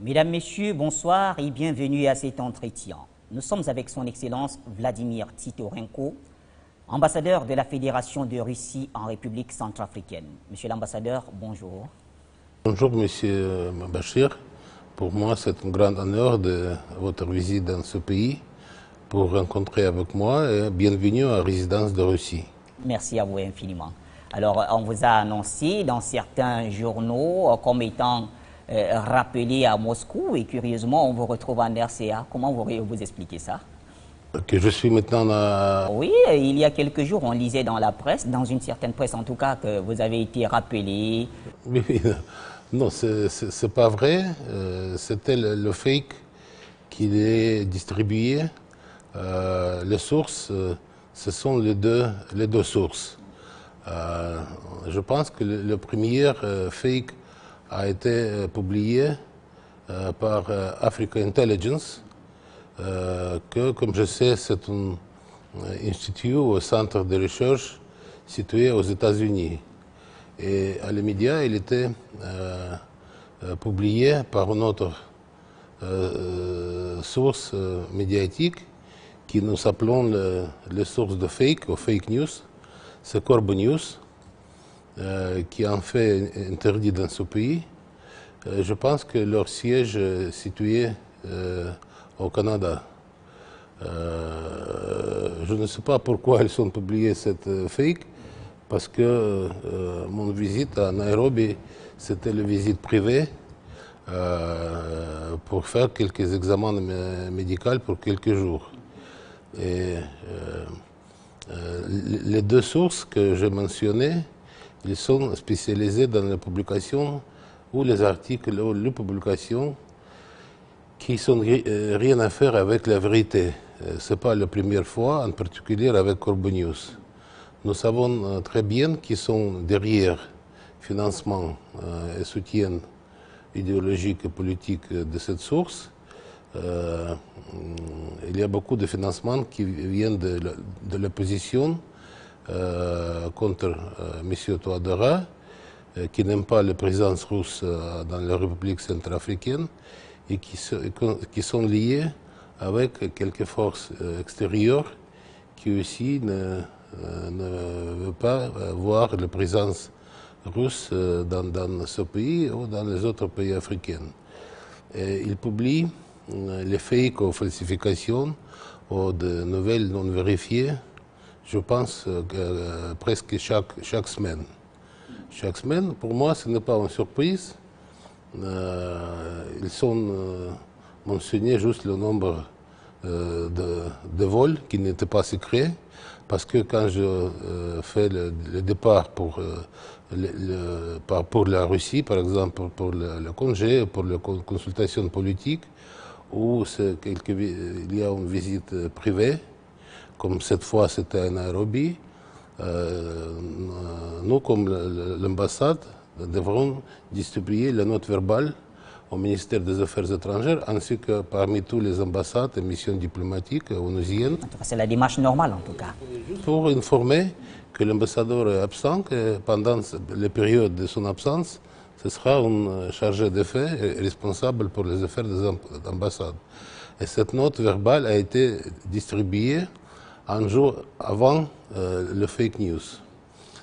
Mesdames, Messieurs, bonsoir et bienvenue à cet entretien. Nous sommes avec son Excellence Vladimir Titorenko, ambassadeur de la Fédération de Russie en République centrafricaine. Monsieur l'ambassadeur, bonjour. Bonjour, Monsieur Bachir. Pour moi, c'est un grand honneur de votre visite dans ce pays pour rencontrer avec moi et bienvenue à Résidence de Russie. Merci à vous infiniment. Alors, on vous a annoncé dans certains journaux comme étant rappelé à Moscou et curieusement, on vous retrouve en RCA. Comment vous expliquez ça? Que je suis maintenant à... Oui, il y a quelques jours, on lisait dans la presse, dans une certaine presse en tout cas, que vous avez été rappelé. Oui, non, c'est pas vrai. C'était le fake qui est distribué. Les sources, ce sont les deux sources. Je pense que le premier fake a été publié par Africa Intelligence, que, comme je sais, c'est un institut ou centre de recherche situé aux États-Unis. Et à les médias, il était publié par une autre source médiatique qui nous appelons les sources de fake ou fake news. C'est Corbe News, qui est en fait interdit dans ce pays. Je pense que leur siège est situé au Canada. Je ne sais pas pourquoi ils ont publié cette fake, parce que mon visite à Nairobi, c'était une visite privée pour faire quelques examens médicaux pour quelques jours. Et les deux sources que j'ai mentionnées, ils sont spécialisés dans la publication ou les articles ou les publications qui n'ont rien à faire avec la vérité. Ce n'est pas la première fois, en particulier avec Corbe News. Nous savons très bien qui sont derrière financement et soutien idéologique et politique de cette source. Il y a beaucoup de financements qui viennent de l'opposition contre M. Touadéra, qui n'aime pas la présence russe dans la République centrafricaine et qui sont liés avec quelques forces extérieures qui aussi ne veulent pas voir la présence russe dans ce pays ou dans les autres pays africains. Et ils publient les fakes ou falsifications ou de nouvelles non vérifiées, je pense, presque chaque semaine. Chaque semaine, pour moi, ce n'est pas une surprise. Ils sont mentionnés juste le nombre de vols qui n'étaient pas secrets, parce que quand je fais le départ pour la Russie, par exemple, pour le congé, pour la consultation politique, ou il y a une visite privée, comme cette fois c'était à Nairobi, nous, comme l'ambassade, devrons distribuer la note verbale au ministère des Affaires étrangères, ainsi que parmi tous les ambassades et missions diplomatiques onusiennes. C'est la démarche normale en tout cas. Pour informer que l'ambassadeur est absent, que pendant les périodes de son absence, ce sera un chargé d'affaires responsable pour les affaires des ambassades. Et cette note verbale a été distribuée un jour avant le fake news.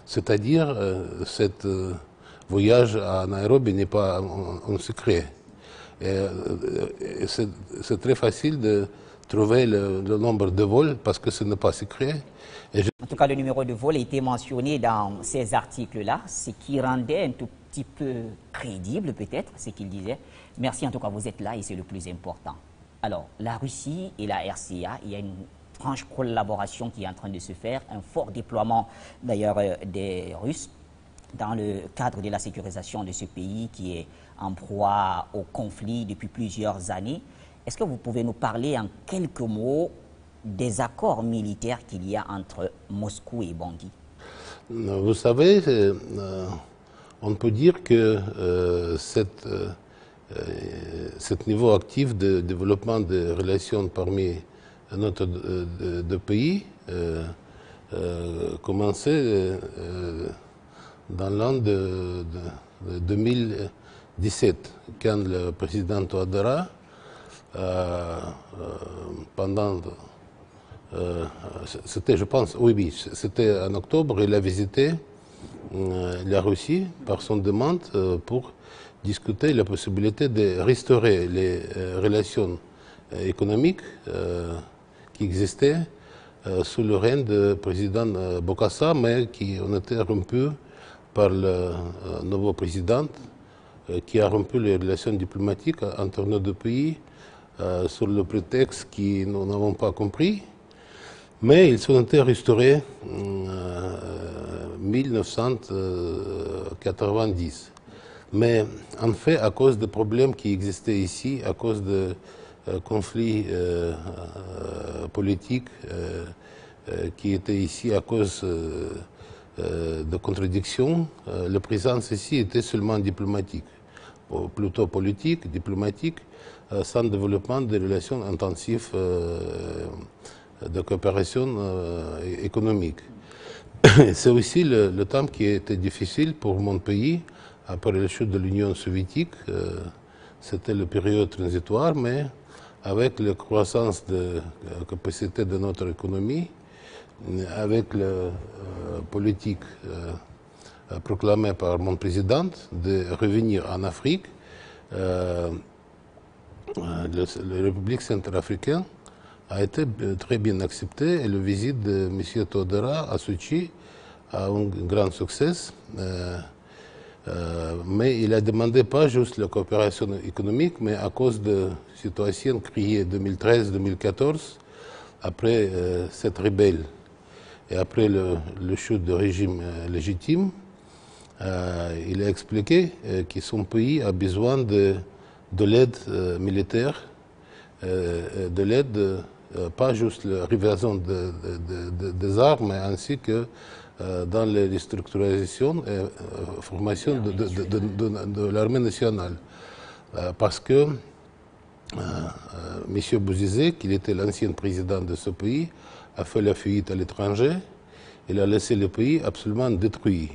C'est-à-dire, cet voyage à Nairobi n'est pas un secret. C'est très facile de trouver le nombre de vols parce que ce n'est pas secret. En tout cas, le numéro de vol a été mentionné dans ces articles-là, ce qui rendait un tout petit peu crédible peut-être ce qu'il disait. Merci en tout cas, vous êtes là et c'est le plus important. Alors, la Russie et la RCA, il y a une franche collaboration qui est en train de se faire, un fort déploiement d'ailleurs des Russes dans le cadre de la sécurisation de ce pays qui est en proie au conflit depuis plusieurs années. Est-ce que vous pouvez nous parler en quelques mots des accords militaires qu'il y a entre Moscou et Bangui? Vous savez, on peut dire que cet niveau actif de développement des relations parmi notre deux pays commençait dans l'an 2017, quand le président Touadéra, pendant... c'était, je pense, oui, c'était en octobre, il a visité la Russie par son demande pour discuter la possibilité de restaurer les relations économiques qui existaient sous le règne du président Bokassa, mais qui ont été rompues par le nouveau président qui a rompu les relations diplomatiques entre nos deux pays sur le prétexte que nous n'avons pas compris. Mais ils ont été restaurés en 1990. Mais en fait, à cause des problèmes qui existaient ici, à cause de conflits politiques qui étaient ici, à cause de contradictions, la présence ici était seulement diplomatique, plutôt politique, diplomatique, sans développement de relations intensives de coopération économique. C'est aussi le temps qui était difficile pour mon pays après la chute de l'Union soviétique. C'était la période transitoire, mais avec la croissance de la capacité de notre économie, avec la politique proclamée par mon président de revenir en Afrique, la République centrafricaine a été très bien acceptée et la visite de M. Touadéra à Sochi a un grand succès. Mais il a demandé pas juste la coopération économique, mais à cause de la situation créée en 2013-2014, après cette rébellion et après le chute du régime légitime, il a expliqué que son pays a besoin de l'aide militaire, de l'aide pas juste la révision des armes, mais ainsi que dans la restructuration et formation de l'armée nationale. Parce que M. Bozizé, qui était l'ancien président de ce pays, a fait la fuite à l'étranger. Il a laissé le pays absolument détruit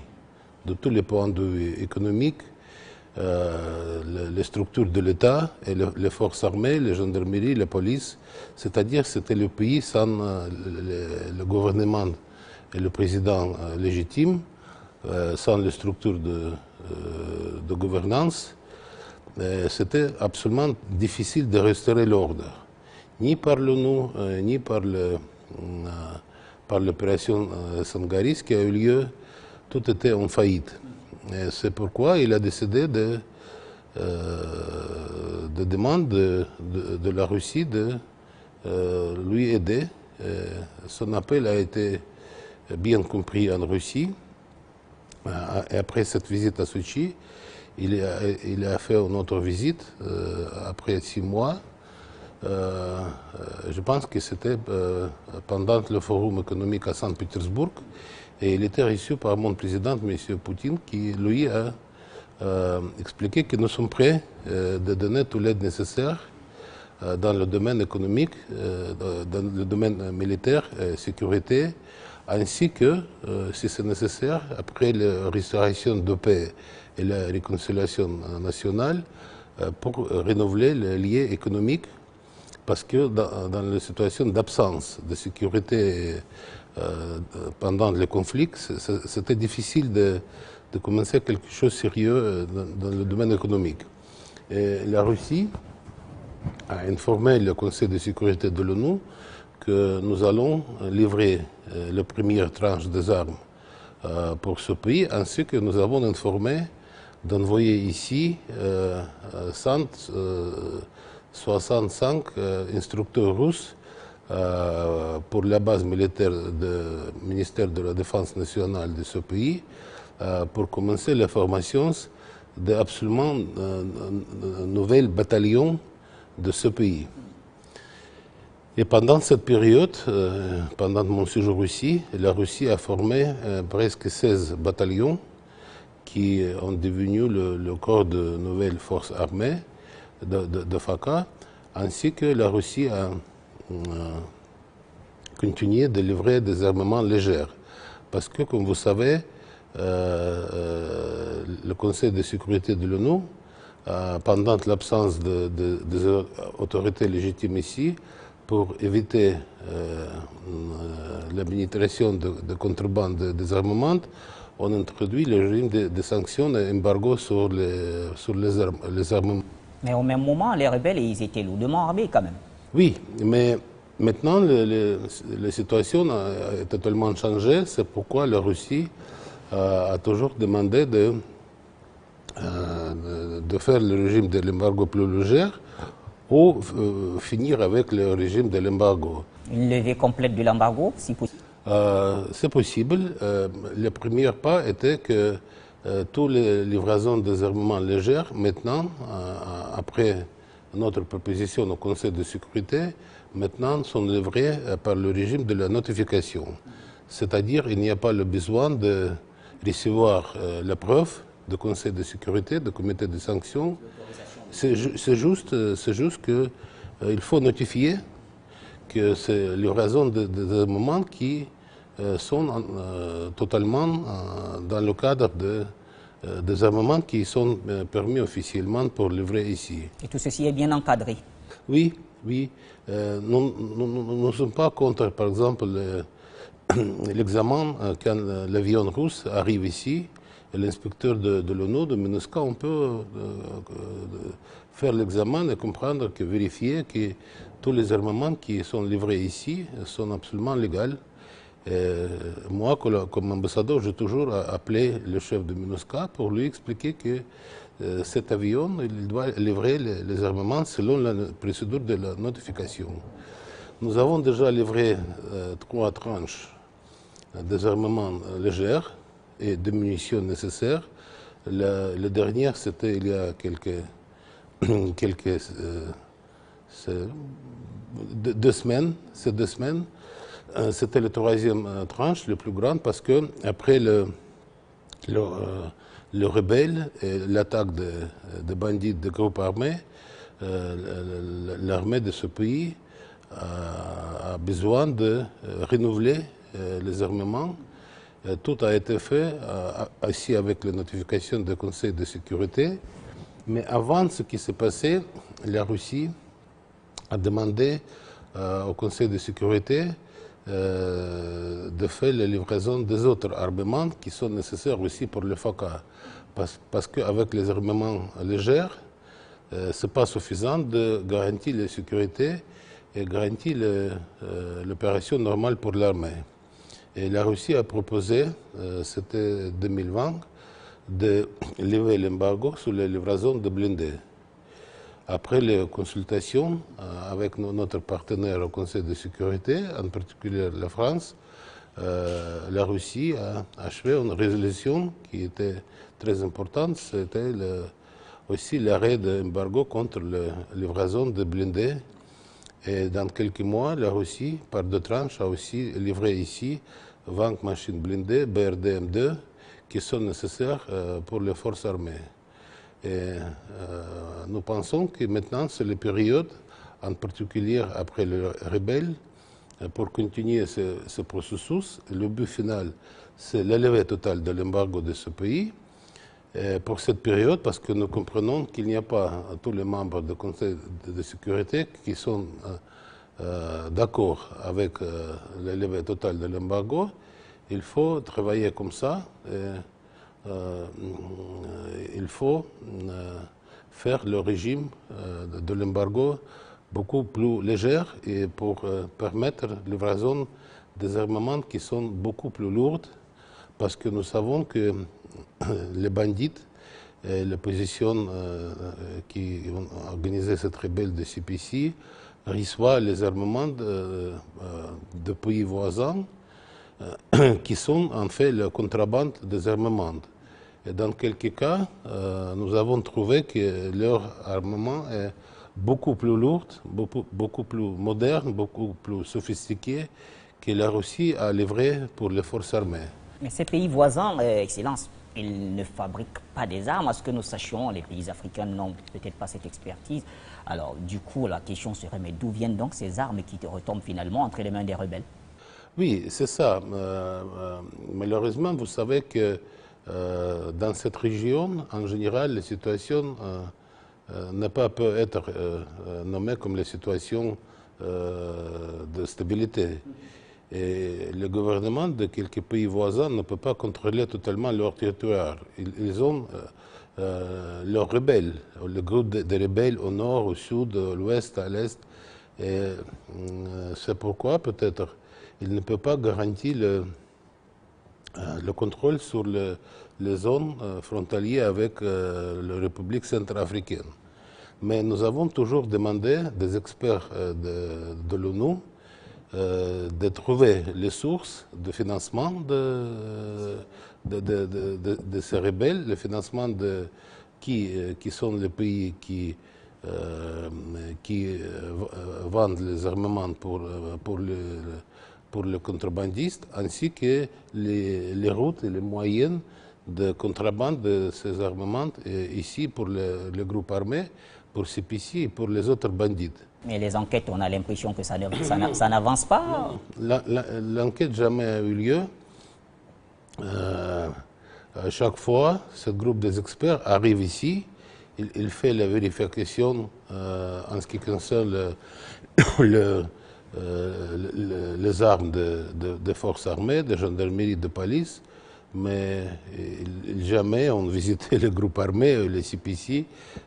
de tous les points de vue économiques, les structures de l'État et les forces armées, les gendarmeries, la police. C'est-à-dire c'était le pays sans le gouvernement et le président légitime, sans les structures de gouvernance. C'était absolument difficile de restaurer l'ordre, ni par l'ONU, ni par l'opération Sangaris qui a eu lieu. Tout était en faillite. C'est pourquoi il a décidé de demander de la Russie de lui aider. Son appel a été bien compris en Russie. Et après cette visite à Sochi, il a fait une autre visite après 6 mois. Je pense que c'était pendant le forum économique à Saint-Pétersbourg. Et il était reçu par mon président, M. Poutine, qui lui a expliqué que nous sommes prêts de donner toute l'aide nécessaire dans le domaine économique, dans le domaine militaire, sécurité, ainsi que, si c'est nécessaire, après la restauration de paix et la réconciliation nationale, pour renouveler les liens économiques, parce que dans la situation d'absence de sécurité pendant les conflits, c'était difficile de commencer quelque chose de sérieux dans le domaine économique. Et la Russie a informé le Conseil de sécurité de l'ONU que nous allons livrer la première tranche des armes pour ce pays, ainsi que nous avons informé d'envoyer ici 165 instructeurs russes pour la base militaire du ministère de la Défense nationale de ce pays, pour commencer la formation d'absolument nouveaux bataillons de ce pays. Et pendant cette période, pendant mon séjour ici, la Russie a formé presque 16 bataillons qui ont devenu le corps de nouvelles forces armées de FACA, ainsi que la Russie a continué de livrer des armements légers. Parce que, comme vous savez, le Conseil de sécurité de l'ONU, pendant l'absence des autorités légitimes ici, pour éviter la pénétration de contrebande de désarmement, on introduit le régime de sanctions et embargo sur les armements. Mais au même moment, les rebelles, ils étaient lourdement armés quand même. Oui, mais maintenant, la situation a totalement changé. C'est pourquoi la Russie a toujours demandé de faire le régime de l'embargo plus léger ou finir avec le régime de l'embargo. Une levée complète de l'embargo, si possible. C'est possible. Le premier pas était que toutes les livraisons des armements légers, maintenant, après notre proposition au Conseil de sécurité, maintenant sont livrées par le régime de la notification. C'est-à-dire qu'il n'y a pas le besoin de recevoir la preuve du Conseil de sécurité, du comité de sanctions. C'est juste qu'il faut notifier que c'est livraison des armements qui sont totalement dans le cadre des armements qui sont permis officiellement pour livrer ici. Et tout ceci est bien encadré. Oui, oui. Nous ne sommes pas contre, par exemple, l'examen quand l'avion russe arrive ici. L'inspecteur de l'ONU, de MINUSCA, on peut faire l'examen et comprendre que vérifier que tous les armements qui sont livrés ici sont absolument légaux. Moi, comme ambassadeur, j'ai toujours appelé le chef de MINUSCA pour lui expliquer que cet avion il doit livrer les armements selon la procédure de la notification. Nous avons déjà livré 3 tranches des armements légers et de munitions nécessaires. Le dernier, c'était il y a deux semaines. Ces 2 semaines, c'était la 3e tranche, le plus grande, parce que après le rebelle et l'attaque de bandits de groupes armés, l'armée de ce pays a besoin de renouveler les armements. Tout a été fait ici avec la notification du Conseil de sécurité. Mais avant ce qui s'est passé, la Russie a demandé au Conseil de sécurité de faire la livraison des autres armements qui sont nécessaires aussi pour le FOCA. Parce qu'avec les armements légers, ce n'est pas suffisant de garantir la sécurité et garantir l'opération normale pour l'armée. Et la Russie a proposé, c'était 2020, de lever l'embargo sur la livraison de blindés. Après les consultations avec notre partenaire au Conseil de sécurité, en particulier la France, la Russie a achevé une résolution qui était très importante. C'était aussi l'arrêt de l'embargo contre la livraison de blindés. Et dans quelques mois, la Russie, par 2 tranches, a aussi livré ici 20 machines blindées BRDM2 qui sont nécessaires pour les forces armées. Et nous pensons que maintenant, c'est la période, en particulier après les rebelles, pour continuer ce processus. Le but final, c'est la levée totale de l'embargo de ce pays. Et pour cette période, parce que nous comprenons qu'il n'y a pas tous les membres du Conseil de sécurité qui sont d'accord avec la levée totale de l'embargo, il faut travailler comme ça. Il faut faire le régime de l'embargo beaucoup plus léger et pour permettre la livraison des armements qui sont beaucoup plus lourds, parce que nous savons que les bandits et l'opposition qui ont organisé cette rébellion de CPC reçoivent les armements de pays voisins qui sont en fait la contrebande des armements. Et dans quelques cas, nous avons trouvé que leur armement est beaucoup plus lourd, beaucoup plus moderne, beaucoup plus sophistiqué que la Russie a livré pour les forces armées. Mais ces pays voisins, Excellence, ils ne fabriquent pas des armes. À ce que nous sachions, les pays africains n'ont peut-être pas cette expertise. Alors, du coup, la question serait, mais d'où viennent donc ces armes qui retombent finalement entre les mains des rebelles? Oui, c'est ça. Malheureusement, vous savez que dans cette région, en général, la situation ne peut être nommée comme la situation de stabilité. Et le gouvernement de quelques pays voisins ne peut pas contrôler totalement leur territoire. Ils ont leurs rebelles, le groupe de rebelles au nord, au sud, à l'ouest, à l'est. Et c'est pourquoi peut-être il ne peut pas garantir le contrôle sur les zones frontalières avec la République centrafricaine. Mais nous avons toujours demandé des experts de l'ONU de trouver les sources de financement de ces rebelles, le financement de qui sont les pays qui vendent les armements pour les contrebandistes, ainsi que les routes et les moyens de contrebande de ces armements ici pour le groupe armé, pour CPC et pour les autres bandits. Mais les enquêtes, on a l'impression que ça n'avance pas. L'enquête jamais a eu lieu. À chaque fois, ce groupe des experts arrive ici, il fait la vérification en ce qui concerne les armes des forces armées, de gendarmerie, de police, mais jamais on visitait le groupe armé, le CPC,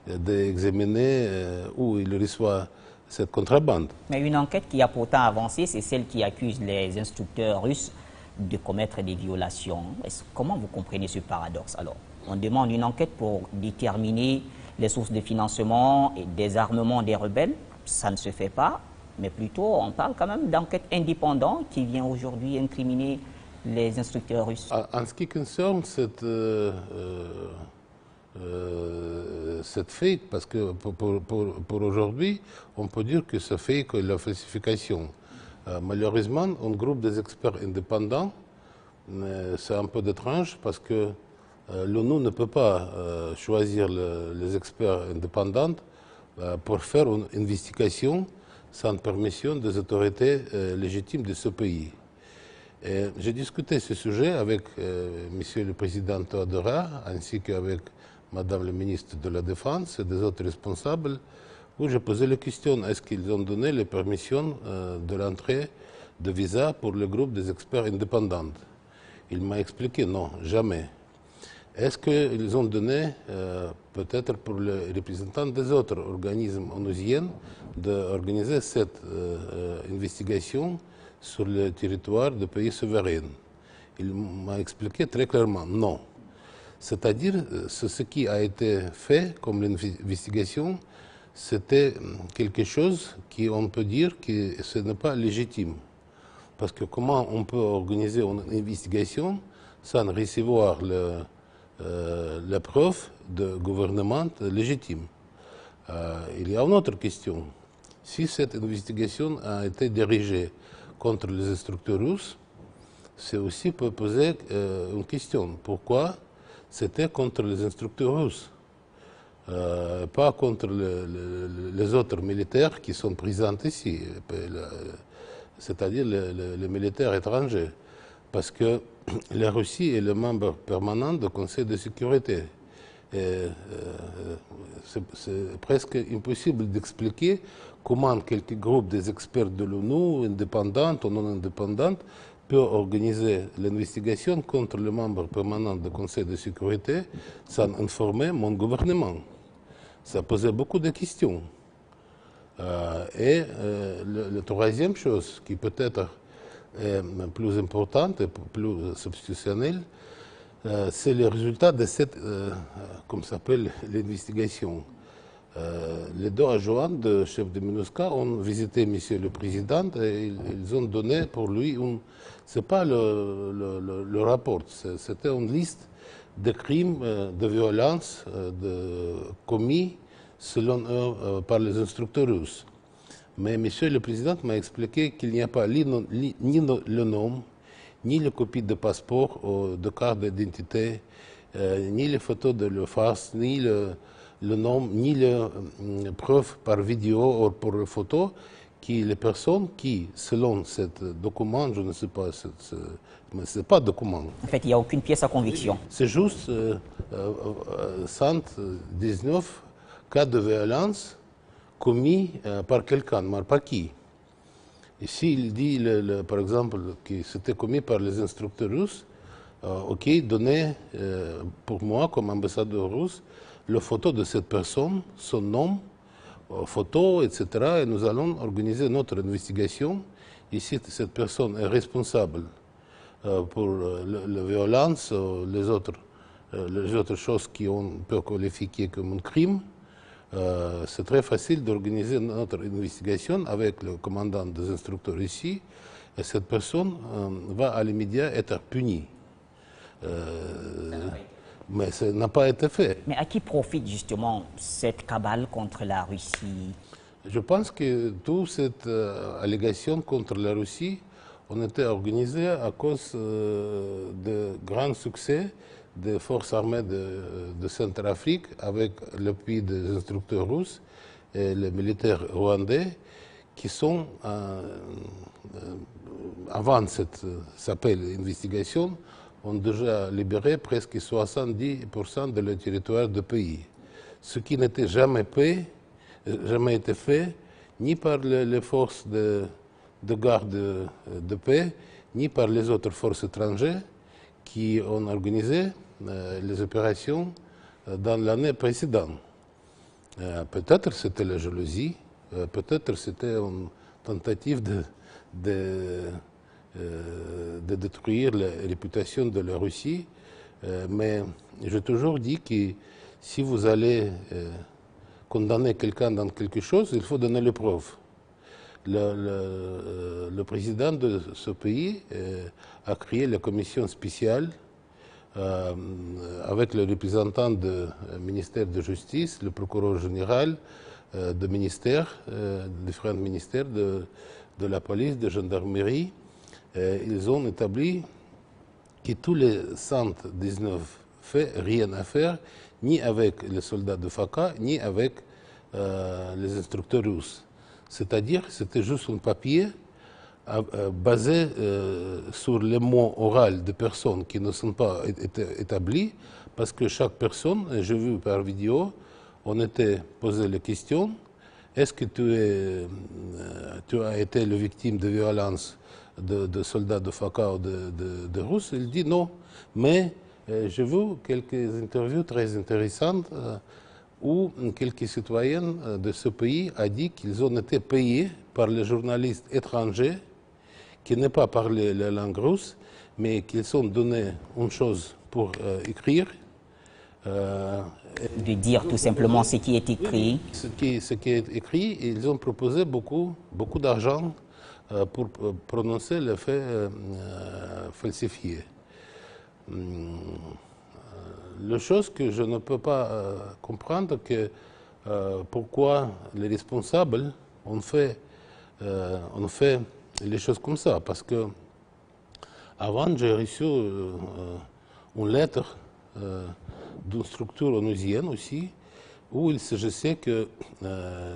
d'examiner où il reçoit cette contrebande. Mais une enquête qui a pourtant avancé, c'est celle qui accuse les instructeurs russes de commettre des violations. Comment vous comprenez ce paradoxe? Alors, on demande une enquête pour déterminer les sources de financement et des armements des rebelles. Ça ne se fait pas, mais plutôt on parle quand même d'enquête indépendante qui vient aujourd'hui incriminer les instructeurs russes. En ce qui concerne cette fake, parce que pour aujourd'hui, on peut dire que c'est fake la falsification. Malheureusement, un groupe des experts indépendants, c'est un peu étrange parce que l'ONU ne peut pas choisir les experts indépendants pour faire une investigation sans permission des autorités légitimes de ce pays. J'ai discuté ce sujet avec Monsieur le Président Touadéra ainsi qu'avec Madame le ministre de la Défense et des autres responsables, où j'ai posé la question, est-ce qu'ils ont donné les permissions de l'entrée de visa pour le groupe des experts indépendants? Il m'a expliqué non, jamais. Est-ce qu'ils ont donné, peut-être pour les représentants des autres organismes onusiens, d'organiser cette investigation sur le territoire de pays souverains? Il m'a expliqué très clairement non. C'est-à-dire, ce qui a été fait comme investigation, c'était quelque chose qu'on peut dire que ce n'est pas légitime. Parce que comment on peut organiser une investigation sans recevoir la preuve de gouvernement légitime? Il y a une autre question. Si cette investigation a été dirigée contre les instructeurs russes, c'est aussi peut poser une question. Pourquoi c'était contre les instructeurs russes, pas contre les autres militaires qui sont présents ici, c'est-à-dire les militaires étrangers, parce que la Russie est le membre permanent du Conseil de sécurité. C'est presque impossible d'expliquer comment quelques groupes des experts de l'ONU, indépendants ou non indépendants, peut organiser l'investigation contre le membre permanent du Conseil de sécurité sans informer mon gouvernement. Ça posait beaucoup de questions. La troisième chose, qui peut-être est plus importante et plus substitutionnelle, c'est le résultat de cette, comme s'appelle, l'investigation. Les deux adjoints de chef de MINUSCA ont visité Monsieur le Président et ils ont donné pour lui c'est pas le rapport, c'était une liste de crimes de violence commis selon eux par les instructeurs russes. Mais Monsieur le Président m'a expliqué qu'il n'y a pas ni le nom, ni les copies de passeport ou de carte d'identité, ni les photos de leur face, ni le nom, ni les preuves par vidéo ou pour photo qui les personnes qui, selon ce document, je ne sais pas, mais ce n'est pas document. En fait, il n'y a aucune pièce à conviction. C'est juste 119 cas de violence commis par quelqu'un, mais par qui? Ici, il dit, par exemple, que c'était commis par les instructeurs russes. OK, donnez pour moi, comme ambassadeur russe, la photo de cette personne, son nom, photo, etc. Et nous allons organiser notre investigation. Ici, cette personne est responsable pour la violence, les autres choses qu'on peut qualifier comme un crime. C'est très facile d'organiser notre investigation avec le commandant des instructeurs ici. Et cette personne va à l'immédiat être punie. Mais ça n'a pas été fait. Mais à qui profite justement cette cabale contre la Russie? Je pense que toute cette allégation contre la Russie ont été organisées à cause de grands succès des forces armées de Centrafrique avec l'appui des instructeurs russes et les militaires rwandais qui sont, avant cette investigation, ont déjà libéré presque 70% de leur territoire de pays. Ce qui n'était jamais été fait ni par les forces de garde de paix, ni par les autres forces étrangères qui ont organisé les opérations dans l'année précédente. Peut-être c'était la jalousie, peut-être c'était une tentative de détruire la réputation de la Russie, mais j'ai toujours dit que si vous allez condamner quelqu'un dans quelque chose, il faut donner les preuves. Le président de ce pays a créé la commission spéciale avec le représentant du ministère de Justice, le procureur général, différents ministères de la police, de gendarmerie. Ils ont établi que tous les 119 faits, rien à faire, ni avec les soldats de FACA, ni avec les instructeurs russes. C'est-à-dire que c'était juste un papier basé sur les mots oraux de personnes qui ne sont pas établis, parce que chaque personne, j'ai vu par vidéo, on était posé la question, est-ce que tu as été la victime de violences de soldats de FACA ou de Russes? Il dit non, mais j'ai vu quelques interviews très intéressantes où quelques citoyens de ce pays ont dit qu'ils ont été payés par les journalistes étrangers qui n'ont pas parlé la langue russe, mais qu'ils ont donné une chose pour écrire. De dire tout simplement ce qui est écrit. Ce qui est écrit, ils ont proposé beaucoup d'argent pour prononcer les faits falsifiés. La chose que je ne peux pas comprendre, que pourquoi les responsables ont fait les choses comme ça. Parce que avant, j'ai reçu une lettre d'une structure onusienne aussi, où il s'agissait que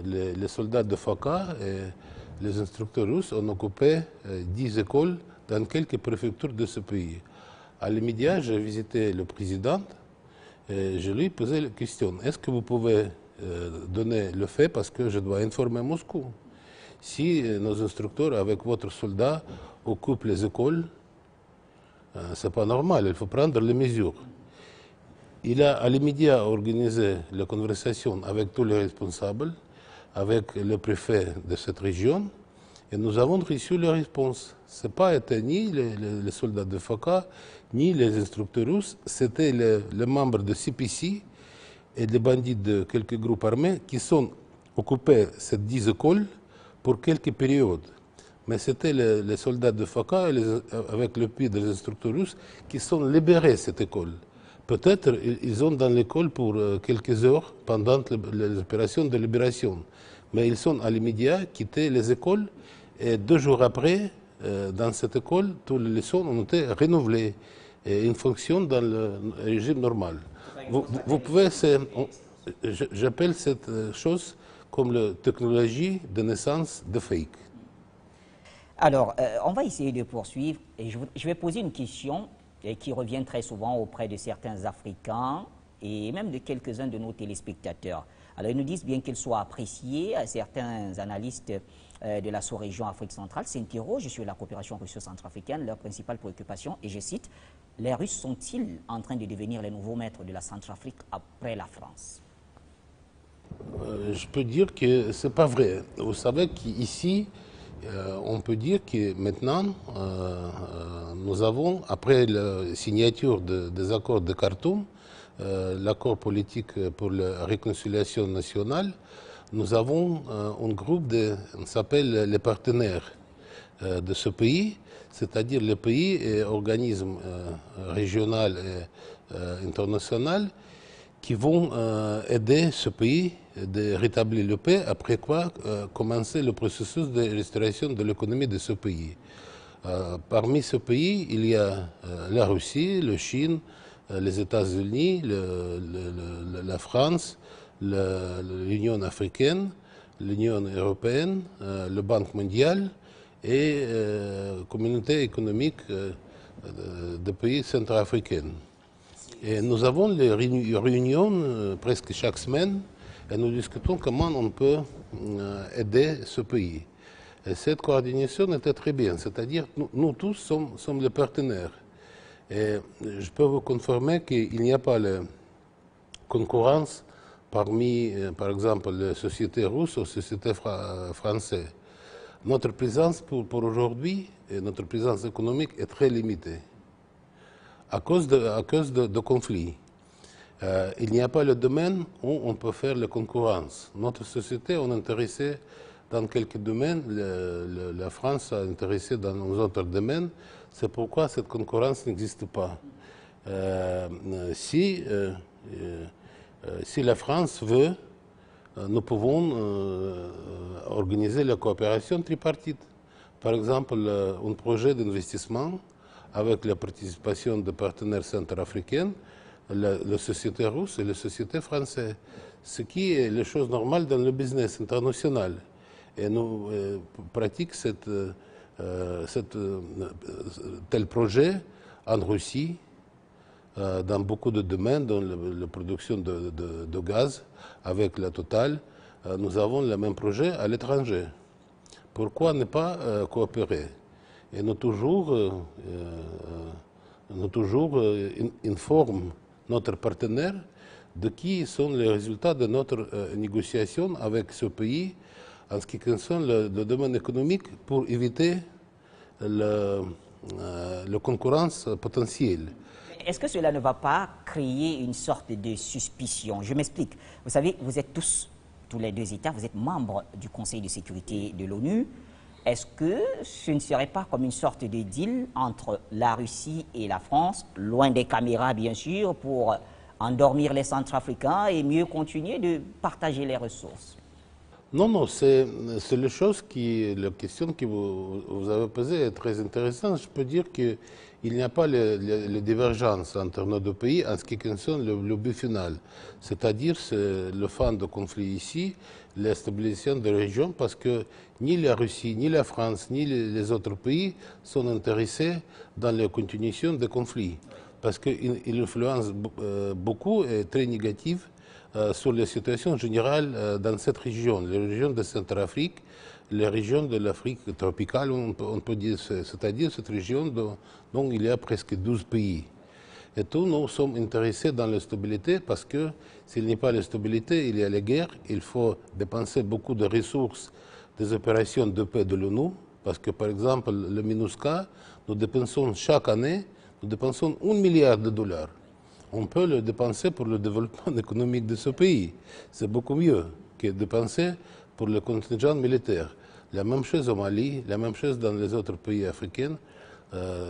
les soldats de FACA et les instructeurs russes ont occupé 10 écoles dans quelques préfectures de ce pays. À l'immédiat, j'ai visité le président et je lui ai posé la question, est-ce que vous pouvez donner le fait parce que je dois informer Moscou? Si nos instructeurs, avec votre soldat, occupent les écoles, ce n'est pas normal, il faut prendre les mesures. Il a à l'immédiat organisé la conversation avec tous les responsables, avec le préfet de cette région, et nous avons reçu les réponses. Ce n'a pas été ni les soldats de FACA, ni les instructeurs russes, c'était les membres de CPC et les bandits de quelques groupes armés qui sont occupés ces 10 écoles pour quelques périodes. Mais c'était les soldats de FACA, avec l'appui des instructeurs russes, qui sont libérés cette école. Peut-être ils sont dans l'école pour quelques heures pendant les opérations de libération. Mais ils sont à l'immédiat quittés les écoles et 2 jours après, dans cette école, toutes les leçons ont été renouvelées et ils fonctionnent dans le régime normal. Vous pouvez, j'appelle cette chose comme la technologie de naissance de fake. Alors, on va essayer de poursuivre et je vais poser une question qui revient très souvent auprès de certains Africains et même de quelques-uns de nos téléspectateurs. Alors, ils nous disent bien qu'ils soient appréciés, certains analystes de la sous-région Afrique centrale s'interrogent sur la coopération russo-centrafricaine, leur principale préoccupation, et je cite, « Les Russes sont-ils en train de devenir les nouveaux maîtres de la Centrafrique après la France ?» Je peux dire que ce n'est pas vrai. Vous savez qu'ici, on peut dire que maintenant, nous avons, après la signature des accords de Khartoum, l'accord politique pour la réconciliation nationale, nous avons un groupe on s'appelle les partenaires de ce pays, c'est-à-dire les pays et organismes régionaux et internationaux qui vont aider ce pays de rétablir la paix, après quoi commencer le processus de restauration de l'économie de ce pays. Parmi ce pays, il y a la Russie, la Chine, les États-Unis, la France, l'Union africaine, l'Union européenne, le Banque mondiale et la communauté économique des pays centrafricains. Et nous avons les réunions presque chaque semaine et nous discutons comment on peut aider ce pays. Et cette coordination était très bien, c'est-à-dire nous tous sommes les partenaires. Et je peux vous confirmer qu'il n'y a pas de concurrence parmi, par exemple, les sociétés russes ou les sociétés françaises. Notre présence pour aujourd'hui, et notre présence économique est très limitée à cause de conflits. Il n'y a pas le domaine où on peut faire la concurrence. Notre société est intéressée dans quelques domaines, la France est intéressée dans d'autres domaines, c'est pourquoi cette concurrence n'existe pas. Si la France veut, nous pouvons organiser la coopération tripartite. Par exemple, un projet d'investissement avec la participation de partenaires centrafricains, la société russe et la société française, ce qui est la chose normale dans le business international. Et nous pratiquons tel projet en Russie, dans beaucoup de domaines, dans la production de gaz avec la Total. Nous avons le même projet à l'étranger. Pourquoi ne pas coopérer? Et nous toujours informons notre partenaire de qui sont les résultats de notre négociation avec ce pays en ce qui concerne le domaine économique pour éviter la concurrence potentielle. Est-ce que cela ne va pas créer une sorte de suspicion? Je m'explique. Vous savez, vous êtes tous les deux États, vous êtes membres du Conseil de sécurité de l'ONU. Est-ce que ce ne serait pas comme une sorte de deal entre la Russie et la France, loin des caméras bien sûr, pour endormir les Centrafricains et mieux continuer de partager les ressources? Non, c'est la question que vous avez posée est très intéressante. Je peux dire qu'il n'y a pas de divergence entre nos deux pays en ce qui concerne le but final. C'est-à-dire, c'est le fond de conflit ici, la stabilisation de la région, parce que ni la Russie, ni la France, ni les autres pays sont intéressés dans la continuation des conflits. Parce qu'il influence beaucoup et très négative sur la situation générale dans cette région, les régions de Centrafrique, les régions de l'Afrique tropicale, on peut dire, c'est-à-dire cette région dont il y a presque 12 pays. Et tous nous sommes intéressés dans la stabilité parce que s'il n'y a pas la stabilité, il y a la guerre, il faut dépenser beaucoup de ressources des opérations de paix de l'ONU, parce que par exemple, le MINUSCA, nous dépensons chaque année, nous dépensons $1 milliard. On peut le dépenser pour le développement économique de ce pays. C'est beaucoup mieux que de dépenser pour le contingent militaire. La même chose au Mali, la même chose dans les autres pays africains.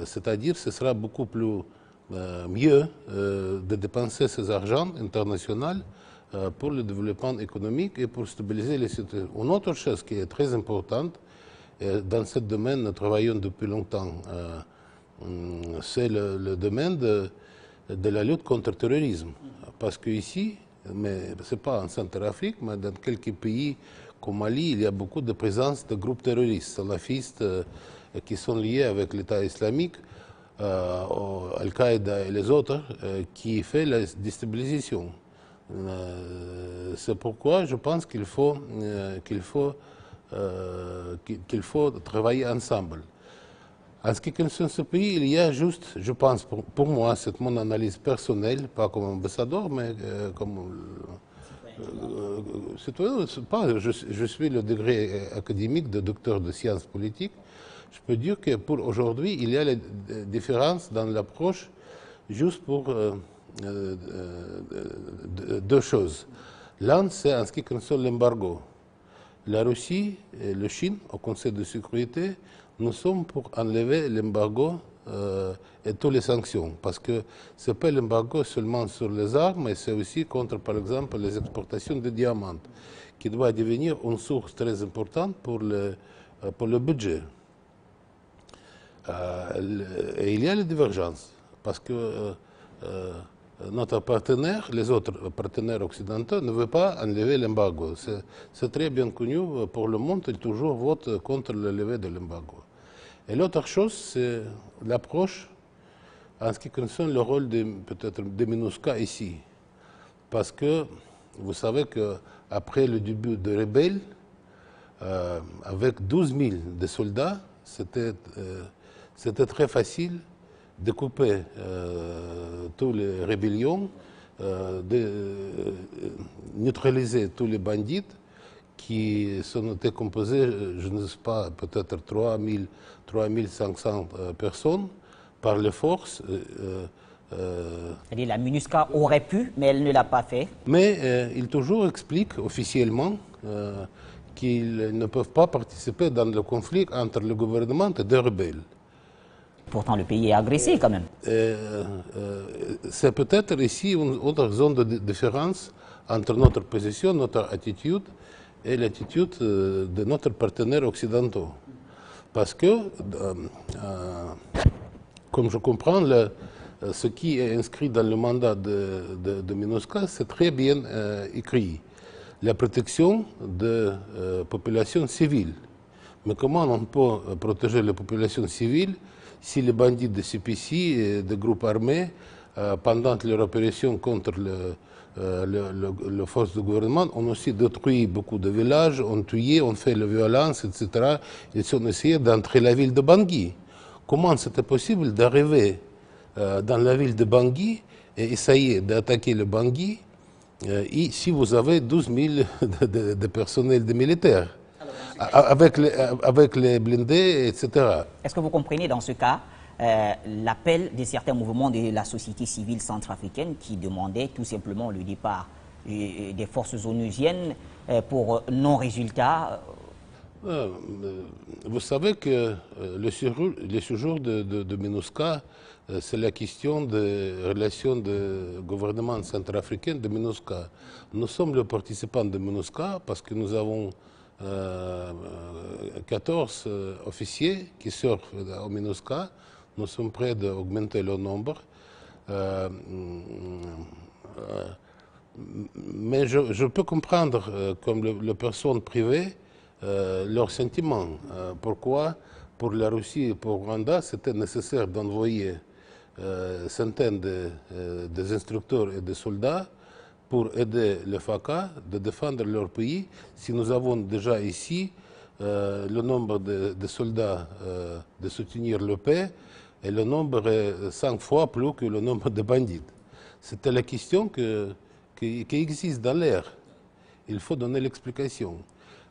C'est-à-dire ce sera beaucoup plus mieux de dépenser ces argents internationaux pour le développement économique et pour stabiliser les situations. Une autre chose qui est très importante, et dans ce domaine nous travaillons depuis longtemps, c'est le domaine de la lutte contre le terrorisme. Parce qu'ici, mais ce n'est pas en Centrafrique, mais dans quelques pays comme Mali, il y a beaucoup de présence de groupes terroristes, salafistes, qui sont liés avec l'État islamique, Al-Qaïda et les autres, qui fait la déstabilisation. C'est pourquoi je pense qu'il faut travailler ensemble. En ce qui concerne ce pays, il y a juste, je pense, pour moi, c'est mon analyse personnelle, pas comme ambassadeur, mais comme citoyen. Je suis le degré académique de docteur de sciences politiques. Je peux dire que pour aujourd'hui, il y a des différences dans l'approche juste pour deux choses. L'un, c'est en ce qui concerne l'embargo. La Russie et la Chine, au Conseil de sécurité, nous sommes pour enlever l'embargo et toutes les sanctions. Parce que ce n'est pas l'embargo seulement sur les armes, mais c'est aussi contre, par exemple, les exportations de diamants, qui doit devenir une source très importante pour le budget. Et il y a les divergences, parce que notre partenaire, les autres partenaires occidentaux ne veulent pas enlever l'embargo. C'est très bien connu pour le monde, ils toujours votent contre le lever de l'embargo. Et l'autre chose, c'est l'approche en ce qui concerne le rôle peut-être de MINUSCA ici. Parce que vous savez qu'après le début de rebelles, avec 12 000 de soldats, c'était très facile de couper toutes les rébellions, de neutraliser tous les bandits qui sont été composés, je ne sais pas, peut-être 3500 personnes par les forces. C'est-à-dire la MINUSCA aurait pu, mais elle ne l'a pas fait. Mais ils toujours expliquent officiellement qu'ils ne peuvent pas participer dans le conflit entre le gouvernement et des rebelles. Pourtant, le pays est agressé quand même. C'est peut-être ici une autre zone de différence entre notre position, notre attitude et l'attitude de notre partenaire occidentaux. Parce que, comme je comprends, ce qui est inscrit dans le mandat de MINUSCA, c'est très bien écrit. La protection de populations civiles. Mais comment on peut protéger les populations civiles si les bandits de CPC et des groupes armés, pendant leur opération contre les forces du gouvernement, ont aussi détruit beaucoup de villages, ont tué, ont fait la violence, etc. Ils ont essayé d'entrer la ville de Bangui. Comment c'était possible d'arriver dans la ville de Bangui et essayer d'attaquer le Bangui si vous avez 12 000 de personnel de militaires avec les blindés, etc. Est-ce que vous comprenez dans ce cas l'appel de certains mouvements de la société civile centrafricaine qui demandaient tout simplement le départ des forces onusiennes pour non-résultat? Vous savez que le séjour de MINUSCA, c'est la question des relations de gouvernement centrafricain de MINUSCA. Nous sommes le participant de MINUSCA parce que nous avons 14 officiers qui servent au MINUSCA. Nous sommes prêts d'augmenter le nombre. Mais je peux comprendre, comme les personnes privées, leurs sentiments. Pourquoi, pour la Russie et pour Rwanda, c'était nécessaire d'envoyer centaines d'instructeurs et de soldats pour aider le FACA de défendre leur pays, si nous avons déjà ici le nombre de soldats de soutenir le paix, et le nombre est 5 fois plus que le nombre de bandits. C'était la question qui existe dans l'air. Il faut donner l'explication.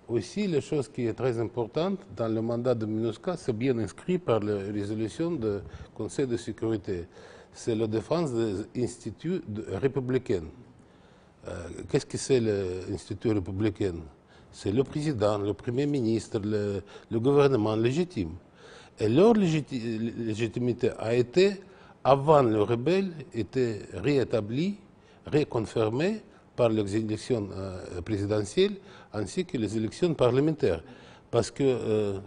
Aussi, la chose qui est très importante dans le mandat de MINUSCA, c'est bien inscrit par la résolution du Conseil de sécurité. C'est la défense des instituts républicains. Qu'est-ce que c'est l'institut républicain? C'est le président, le premier ministre, le gouvernement légitime. Et leur légitimité a été, avant le rebelle, était réétablie, réconfirmée par les élections présidentielles ainsi que les élections parlementaires. Parce que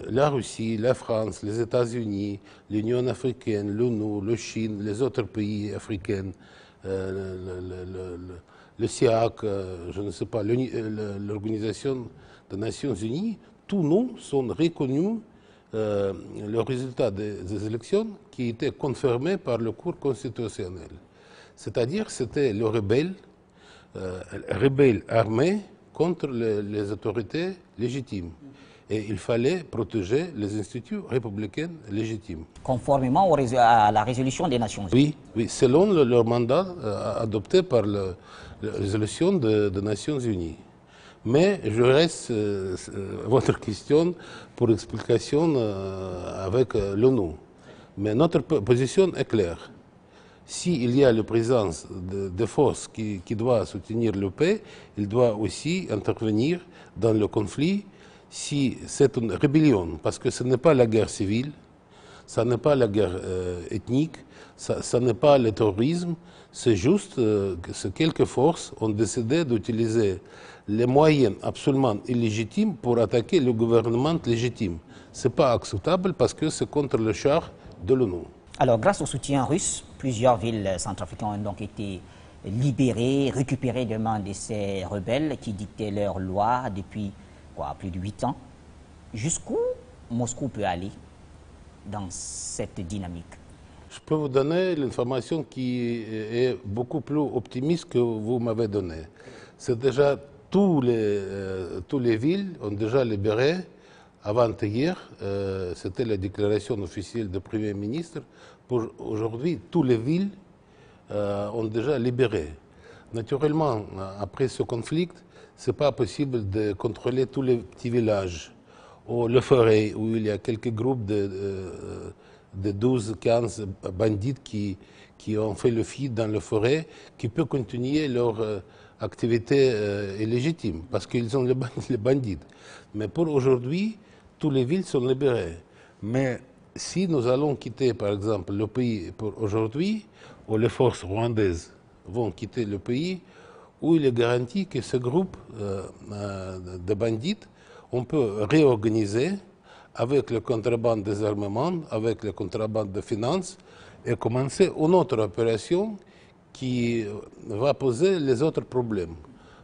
la Russie, la France, les États-Unis, l'Union africaine, l'ONU, la Chine, les autres pays africains, le SIAC, je ne sais pas, l'Organisation des Nations Unies, tous nous sont reconnus le résultat des élections qui étaient confirmés par le Cour constitutionnel. C'est-à-dire c'était le rebelle armé contre les autorités légitimes. Et il fallait protéger les instituts républicains légitimes. Conformément à la résolution des Nations Unies. Oui, oui, selon leur mandat adopté par la résolution des Nations Unies. Mais je reste votre question pour explication avec l'ONU. Mais notre position est claire. S'il y a la présence de forces qui doivent soutenir le paix, il doit aussi intervenir dans le conflit si c'est une rébellion, parce que ce n'est pas la guerre civile, ce n'est pas la guerre ethnique, ce n'est pas le terrorisme, c'est juste que quelques forces ont décidé d'utiliser les moyens absolument illégitimes pour attaquer le gouvernement légitime. Ce n'est pas acceptable parce que c'est contre le char de l'ONU. Alors, grâce au soutien russe, plusieurs villes centrafricaines ont donc été libérées, récupérées des mains de ces rebelles qui dictaient leurs lois depuis plus de 8 ans. Jusqu'où Moscou peut aller dans cette dynamique? Je peux vous donner l'information qui est beaucoup plus optimiste que vous m'avez donnée. C'est déjà tous les villes ont déjà libéré. Avant-hier, c'était la déclaration officielle du Premier ministre. Pour aujourd'hui, toutes les villes ont déjà libéré. Naturellement, après ce conflit, ce n'est pas possible de contrôler tous les petits villages ou les forêts où il y a quelques groupes de 12-15 bandits qui ont fait le feed dans la forêt, qui peuvent continuer leur activité illégitime parce qu'ils sont les bandits. Mais pour aujourd'hui, toutes les villes sont libérées. Mais si nous allons quitter, par exemple, le pays pour aujourd'hui, ou les forces rwandaises vont quitter le pays, où il est garanti que ce groupe de bandits, on peut réorganiser avec le contrebande des armements, avec le contrebande de finances, et commencer une autre opération qui va poser les autres problèmes.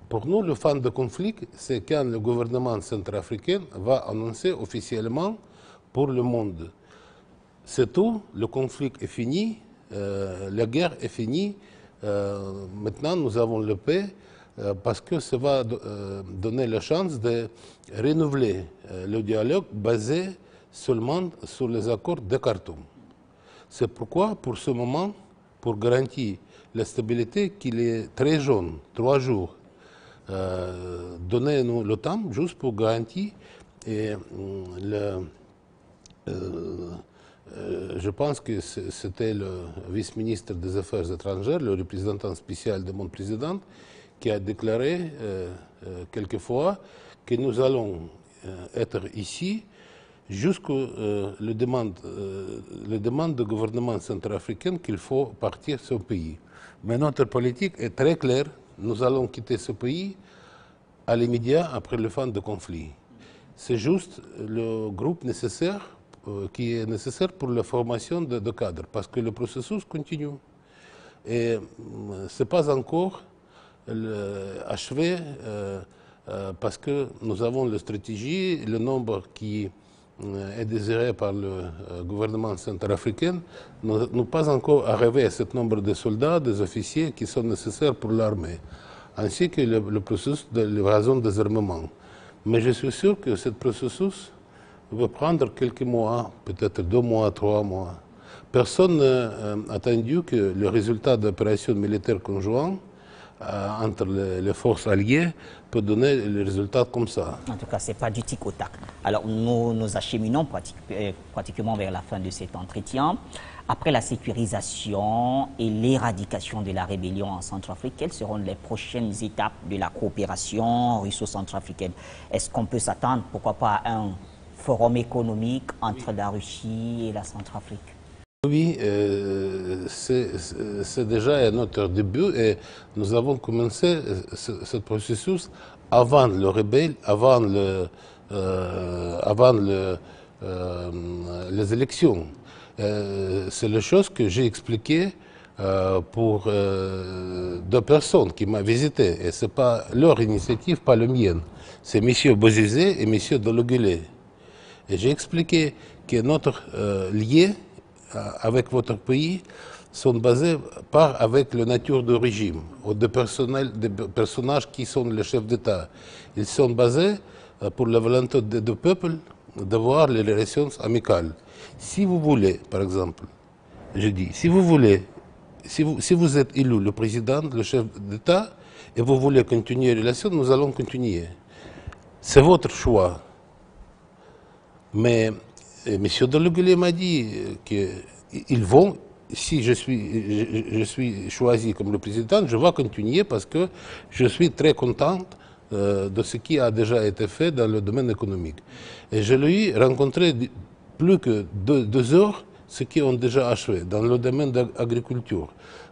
Pour nous, le fin de conflit, c'est quand le gouvernement centrafricain va annoncer officiellement pour le monde. C'est tout, le conflit est fini, la guerre est finie, maintenant nous avons la paix parce que ça va donner la chance de renouveler le dialogue basé seulement sur les accords de Khartoum. C'est pourquoi, pour ce moment, pour garantir la stabilité, qu'il est très jeune, 3 jours, donnez-nous le temps juste pour garantir et je pense que c'était le vice-ministre des Affaires étrangères, le représentant spécial de mon président, qui a déclaré quelquefois que nous allons être ici jusqu'à la demande du gouvernement centrafricain qu'il faut partir de ce pays. Mais notre politique est très claire, nous allons quitter ce pays à l'immédiat après le fin du conflit. C'est juste le groupe nécessaire qui est nécessaire pour la formation de cadres, parce que le processus continue. Et ce n'est pas encore achevé, parce que nous avons la stratégie, le nombre qui est désiré par le gouvernement centrafricain, nous pas encore arrivé à ce nombre de soldats, des officiers qui sont nécessaires pour l'armée, ainsi que le processus de livraison des armements. Mais je suis sûr que ce processus va prendre quelques mois, peut-être 2 mois, 3 mois. Personne n'a attendu que le résultat d'opérations militaires conjointes entre les forces alliées peut donner le résultat comme ça. En tout cas, ce n'est pas du tic au tac. Alors, nous acheminons pratiquement vers la fin de cet entretien. Après la sécurisation et l'éradication de la rébellion en Centrafrique, quelles seront les prochaines étapes de la coopération russo-centrafricaine? Est-ce qu'on peut s'attendre, pourquoi pas, à un forum économique entre la Russie et la Centrafrique? Oui, c'est déjà notre début et nous avons commencé ce processus avant le rebelle, avant les élections. C'est la chose que j'ai expliquée pour deux personnes qui m'ont visité. Et ce n'est pas leur initiative, pas la mienne. C'est M. Bozizé et M. Dologuélé. Et j'ai expliqué que notre lien avec votre pays sont basés par avec la nature du régime, ou des personnages qui sont les chefs d'État. Ils sont basés pour la volonté du peuple d'avoir les relations amicales. Si vous voulez, par exemple, je dis, si vous voulez, si vous êtes élu le président, le chef d'État, et vous voulez continuer les relations, nous allons continuer. C'est votre choix. Mais M. Dologuélé m'a dit qu'ils vont, si je suis choisi comme le président, je vais continuer parce que je suis très contente de ce qui a déjà été fait dans le domaine économique. Et je l'ai rencontré plus que 2 heures, ce qui ont déjà achevé dans le domaine de l'agriculture,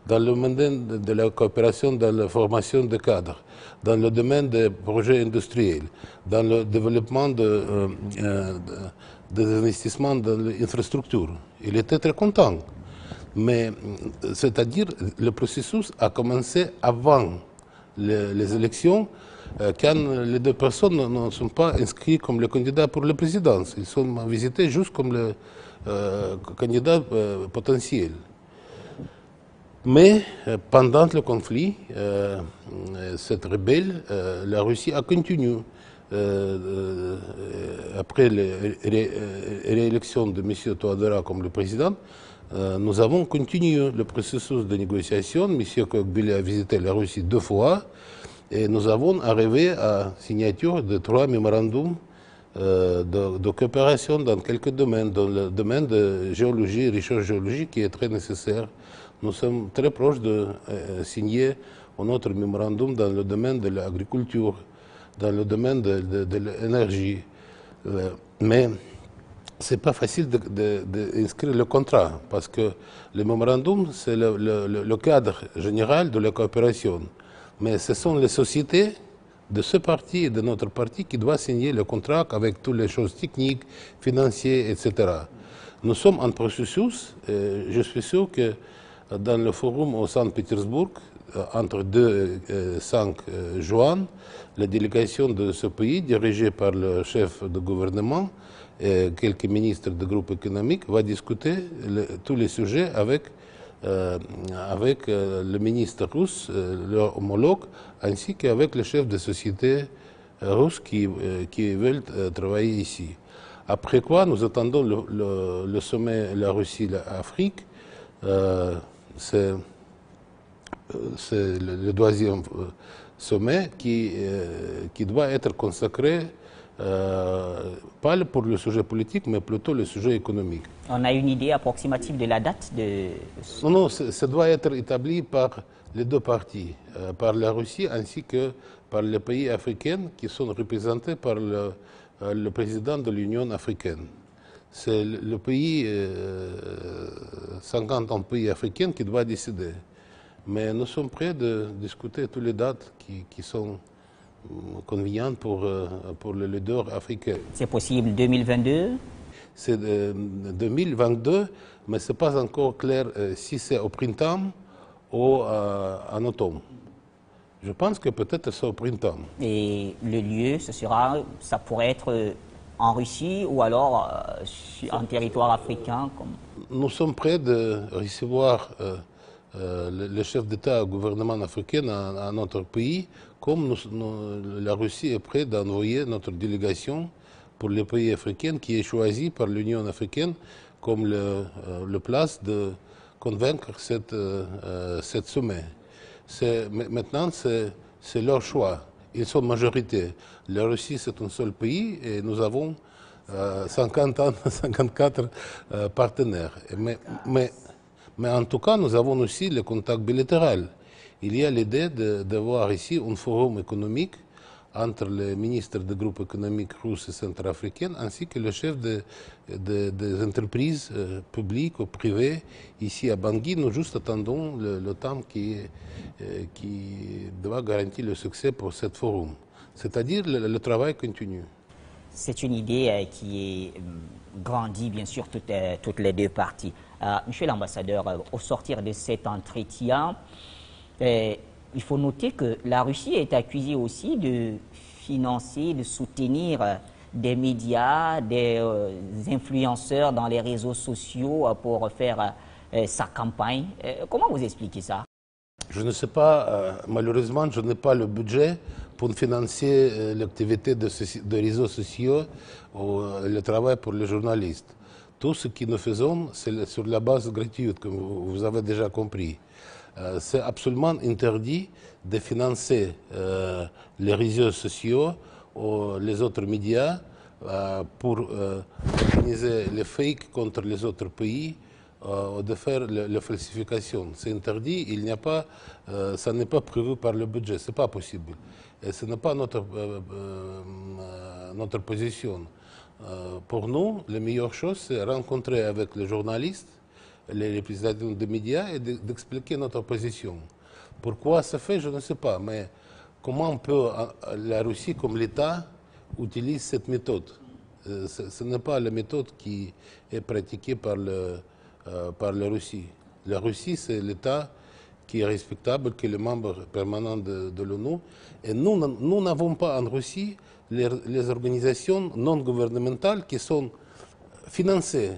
dans le domaine de la coopération dans la formation des cadres, dans le domaine des projets industriels, dans le développement des investissements dans l'infrastructure. Il était très content. Mais, c'est-à-dire, le processus a commencé avant les élections, quand les deux personnes ne sont pas inscrites comme les candidats pour la présidence. Ils sont visités juste comme les candidats potentiels. Mais pendant le conflit, cette rebelle, la Russie a continué. Après la réélection de M. Touadéra comme le président, nous avons continué le processus de négociation. M. Kokbeli a visité la Russie 2 fois et nous avons arrivé à la signature de 3 mémorandums de coopération dans quelques domaines, dans le domaine de géologie, recherche géologique qui est très nécessaire. Nous sommes très proches de signer un autre mémorandum dans le domaine de l'agriculture, dans le domaine de l'énergie. Mais ce n'est pas facile d'inscrire le contrat, parce que le mémorandum, c'est le cadre général de la coopération. Mais ce sont les sociétés de ce parti et de notre parti qui doivent signer le contrat avec toutes les choses techniques, financières, etc. Nous sommes en processus, et je suis sûr que dans le forum au Saint-Pétersbourg, entre 2 et 5 juin, la délégation de ce pays, dirigée par le chef de gouvernement et quelques ministres du groupe économique, va discuter tous les sujets avec le ministre russe, leur homologue, ainsi qu'avec les chefs de sociétés russes qui veulent travailler ici. Après quoi, nous attendons le sommet la Russie-Afrique. C'est le 2e sommet qui doit être consacré pas pour le sujet politique, mais plutôt le sujet économique. On a une idée approximative de la date de... Non, ça doit être établi par les deux parties, par la Russie ainsi que par les pays africains qui sont représentés par le président de l'Union africaine. C'est le pays, 50 pays africains qui doit décider. Mais nous sommes prêts de discuter toutes les dates qui sont conviennent pour le leader africain. C'est possible 2022? C'est 2022, mais ce n'est pas encore clair si c'est au printemps ou en automne. Je pense que peut-être c'est au printemps. Et le lieu, ça pourrait être en Russie ou alors en territoire africain Nous sommes prêts de recevoir le chef d'État, le gouvernement africain à notre pays, comme la Russie est prête d'envoyer notre délégation pour les pays africains qui est choisi par l'Union africaine comme le place de convaincre cette sommet. Maintenant, c'est leur choix. Ils sont majorité. La Russie, c'est un seul pays et nous avons 54 partenaires. Mais en tout cas, nous avons aussi le contact bilatéral. Il y a l'idée d'avoir ici un forum économique entre les ministres du groupe économique russe et centrafricain ainsi que le chef des entreprises publiques ou privées ici à Bangui. Nous juste attendons le temps qui doit garantir le succès pour ce forum. C'est-à-dire le travail continue. C'est une idée qui est grandie, bien sûr, toutes les deux parties. Monsieur l'ambassadeur, au sortir de cet entretien, il faut noter que la Russie est accusée aussi de financer, de soutenir des médias, des influenceurs dans les réseaux sociaux pour faire sa campagne. Comment vous expliquez ça? Je ne sais pas, malheureusement, je n'ai pas le budget pour financer l'activité de réseaux sociaux ou le travail pour les journalistes. Tout ce que nous faisons, c'est sur la base gratuite, comme vous avez déjà compris. C'est absolument interdit de financer les réseaux sociaux ou les autres médias pour organiser les fakes contre les autres pays, de faire la falsification. C'est interdit, il n'y a pas, ça n'est pas prévu par le budget, c'est pas possible. Et ce n'est pas notre position. Pour nous, la meilleure chose, c'est rencontrer avec les journalistes, les représentants des médias et d'expliquer notre position. Pourquoi ça fait, je ne sais pas, mais comment peut la Russie, comme l'État, utilise cette méthode? Ce n'est pas la méthode qui est pratiquée par la Russie. La Russie, c'est l'État qui est respectable, qui est le membre permanent de l'ONU. Et nous n'avons pas en Russie les organisations non gouvernementales qui sont financées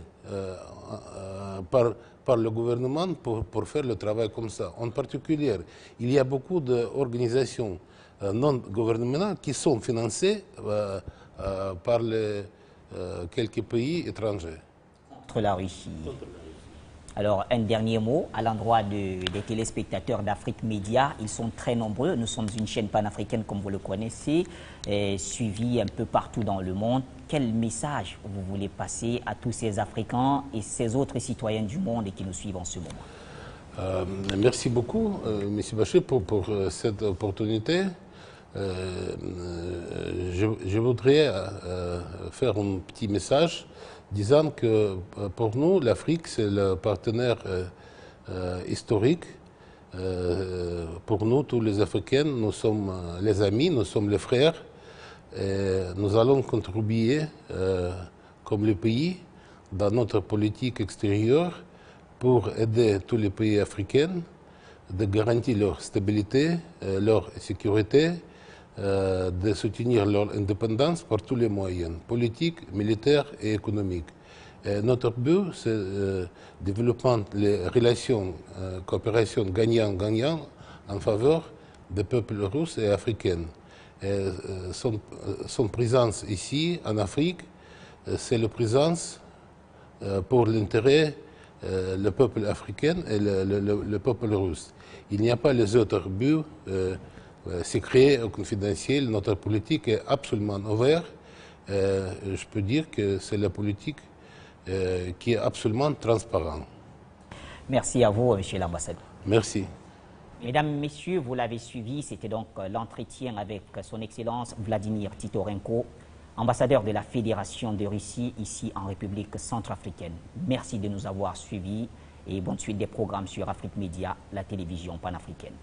par le gouvernement pour faire le travail comme ça. En particulier, il y a beaucoup d'organisations non gouvernementales qui sont financées par quelques pays étrangers. Contre la Russie. Alors, un dernier mot à l'endroit des téléspectateurs d'Afrique Média. Ils sont très nombreux. Nous sommes une chaîne panafricaine, comme vous le connaissez, suivie un peu partout dans le monde. Quel message vous voulez passer à tous ces Africains et ces autres citoyens du monde qui nous suivent en ce moment? Merci beaucoup, M. Bachir, pour cette opportunité. Je voudrais faire un petit message disant que pour nous, l'Afrique, c'est le partenaire historique. Pour nous, tous les Africains, nous sommes les amis, nous sommes les frères. Et nous allons contribuer, comme le pays, dans notre politique extérieure pour aider tous les pays africains de garantir leur stabilité, leur sécurité, de soutenir leur indépendance par tous les moyens, politiques, militaires et économiques. Et notre but, c'est développer les relations, coopération gagnant-gagnant en faveur des peuples russes et africains. Et son présence ici, en Afrique, c'est la présence pour l'intérêt le peuple africain et le peuple russe. Il n'y a pas les autres buts secrets ou confidentiels. Notre politique est absolument ouverte. Je peux dire que c'est la politique qui est absolument transparente. Merci à vous, Monsieur l'ambassadeur. Merci. Mesdames, Messieurs, vous l'avez suivi, c'était donc l'entretien avec son Excellence Vladimir Titorenko, ambassadeur de la Fédération de Russie ici en République centrafricaine. Merci de nous avoir suivis et bonne suite des programmes sur Afrique Média, la télévision panafricaine.